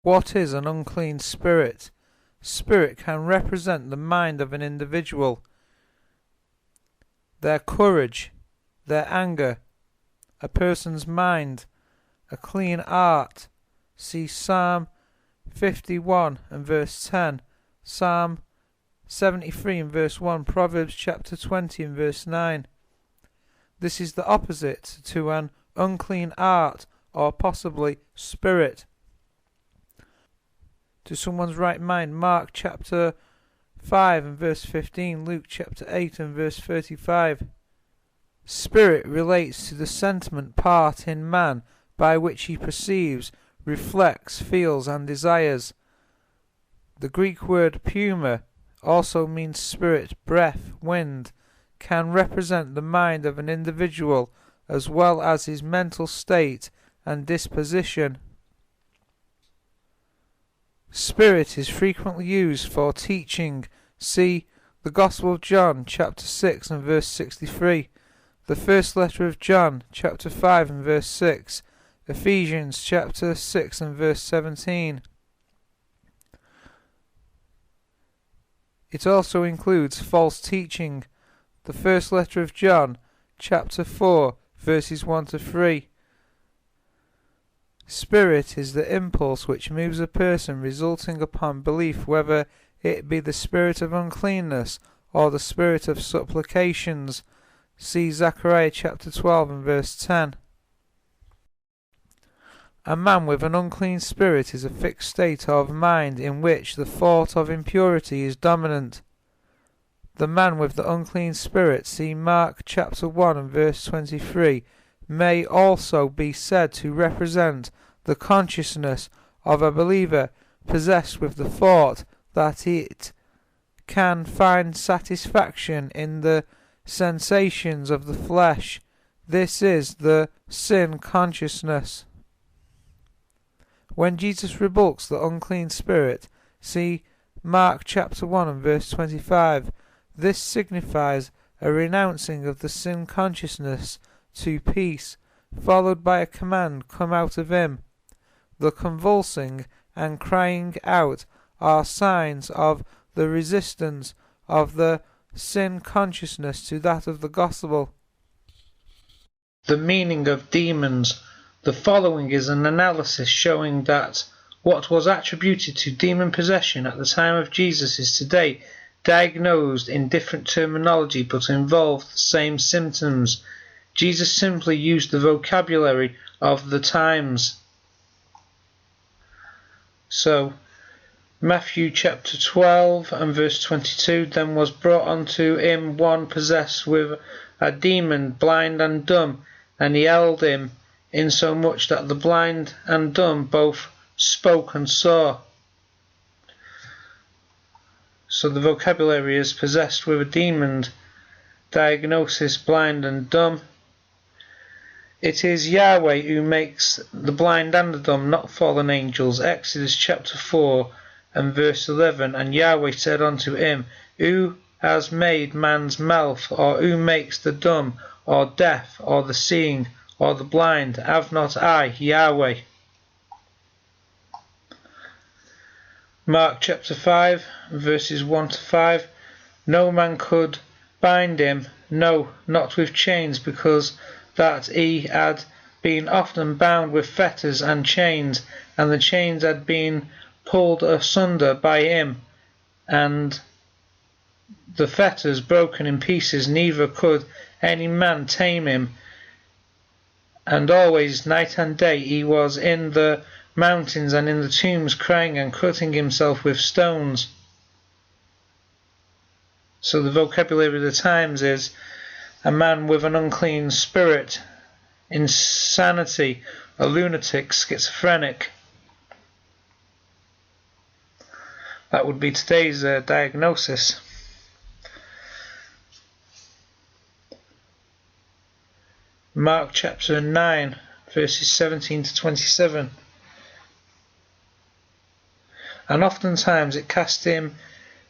What is an unclean spirit? Spirit can represent the mind of an individual, their courage, their anger, a person's mind, a clean heart. See Psalm 51 and verse 10, Psalm 73 and verse 1, Proverbs chapter 20 and verse 9. This is the opposite to an unclean heart, or possibly spirit. To someone's right mind, Mark chapter 5 and verse 15, Luke chapter 8 and verse 35. Spirit relates to the sentiment part in man by which he perceives, reflects, feels and desires. The Greek word pneuma also means spirit, breath, wind, can represent the mind of an individual as well as his mental state and disposition. Spirit is frequently used for teaching. See the Gospel of John chapter 6 and verse 63, the first letter of John chapter 5 and verse 6, Ephesians chapter 6 and verse 17. It also includes false teaching. The first letter of John chapter 4 verses 1 to 3. Spirit is the impulse which moves a person, resulting upon belief, whether it be the spirit of uncleanness or the spirit of supplications. See Zechariah chapter 12 and verse 10. A man with an unclean spirit is a fixed state of mind in which the thought of impurity is dominant. The man with the unclean spirit, see Mark chapter 1 and verse 23, may also be said to represent the consciousness of a believer possessed with the thought that it can find satisfaction in the sensations of the flesh. This is the sin consciousness. When Jesus rebukes the unclean spirit, see Mark chapter 1 and verse 25, this signifies a renouncing of the sin consciousness to peace, followed by a command, come out of him. The convulsing and crying out are signs of the resistance of the sin consciousness to that of the gospel. The meaning of demons. The following is an analysis showing that what was attributed to demon possession at the time of Jesus is today diagnosed in different terminology but involved the same symptoms. Jesus simply used the vocabulary of the times. So, Matthew chapter 12 and verse 22, then was brought unto him one possessed with a demon, blind and dumb, and he held him, insomuch that the blind and dumb both spoke and saw. So the vocabulary is possessed with a demon, diagnosis blind and dumb. It is Yahweh who makes the blind and the dumb, not fallen angels. Exodus chapter 4 and verse 11, and Yahweh said unto him, who has made man's mouth, or who makes the dumb, or deaf, or the seeing, or the blind? Have not I, Yahweh? Mark chapter 5 verses 1 to 5, no man could bind him, no, not with chains, because that he had been often bound with fetters and chains, and the chains had been pulled asunder by him, and the fetters broken in pieces, neither could any man tame him. And always, night and day, he was in the mountains and in the tombs, crying and cutting himself with stones. So the vocabulary of the times is a man with an unclean spirit, insanity, a lunatic, schizophrenic. That would be today's diagnosis. Mark chapter 9 verses 17 to 27. And oftentimes it cast him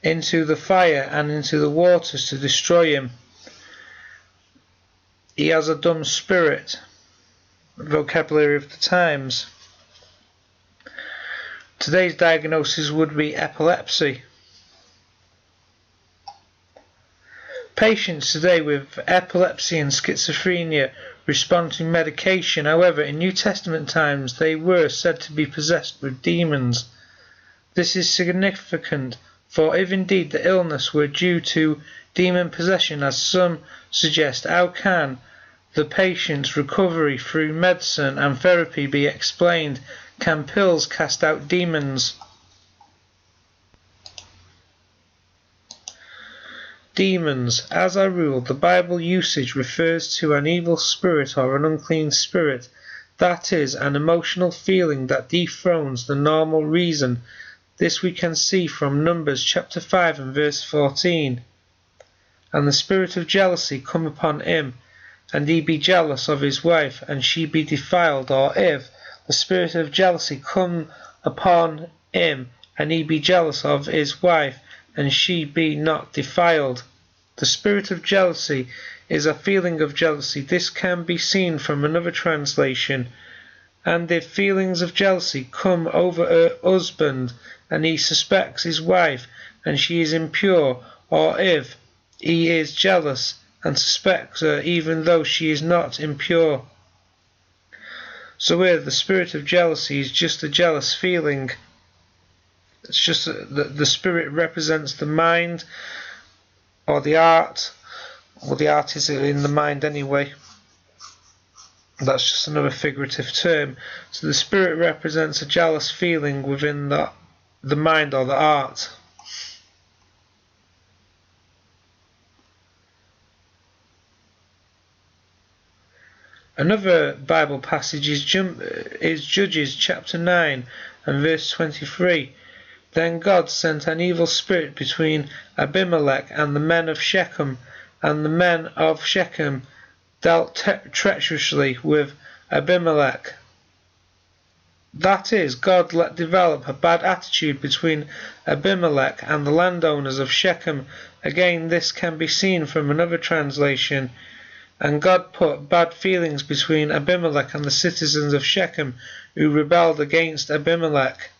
into the fire and into the waters to destroy him. He has a dumb spirit. Vocabulary of the times. Today's diagnosis would be epilepsy. Patients today with epilepsy and schizophrenia respond to medication. However, in New Testament times, they were said to be possessed with demons. This is significant, for if indeed the illness were due to demon possession, as some suggest, how can the patient's recovery through medicine and therapy be explained? Can pills cast out demons? Demons. As a rule, the Bible usage refers to an evil spirit or an unclean spirit, that is, an emotional feeling that dethrones the normal reason. This we can see from Numbers chapter 5 and verse 14. And the spirit of jealousy come upon him, and he be jealous of his wife, and she be defiled. Or if the spirit of jealousy come upon him, and he be jealous of his wife, and she be not defiled. The spirit of jealousy is a feeling of jealousy. This can be seen from another translation. And if feelings of jealousy come over her husband, and he suspects his wife, and she is impure, or if he is jealous and suspects her even though she is not impure. So here the spirit of jealousy is just a jealous feeling. It's just the spirit represents the mind or the art. Well, the art is in the mind anyway. That's just another figurative term. So the spirit represents a jealous feeling within the mind or the art. Another Bible passage is Judges chapter 9 and verse 23. Then God sent an evil spirit between Abimelech and the men of Shechem, and the men of Shechem dealt treacherously with Abimelech. That is, God let develop a bad attitude between Abimelech and the landowners of Shechem. Again, this can be seen from another translation. And God put bad feelings between Abimelech and the citizens of Shechem, who rebelled against Abimelech.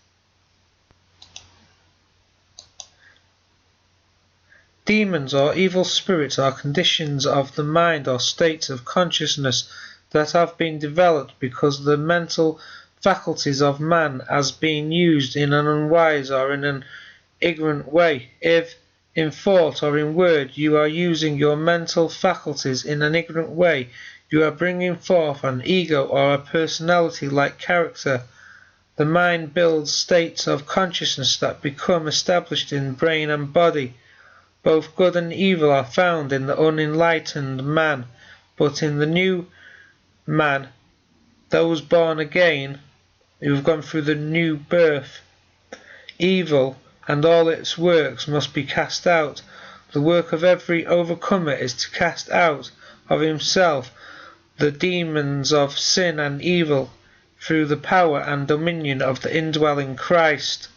Demons or evil spirits are conditions of the mind or states of consciousness that have been developed because the mental faculties of man has been used in an unwise or in an ignorant way. If in thought or in word you are using your mental faculties in an ignorant way, you are bringing forth an ego or a personality-like character. The mind builds states of consciousness that become established in brain and body. Both good and evil are found in the unenlightened man, but in the new man, those born again, who have gone through the new birth, evil and all its works must be cast out. The work of every overcomer is to cast out of himself the demons of sin and evil through the power and dominion of the indwelling Christ.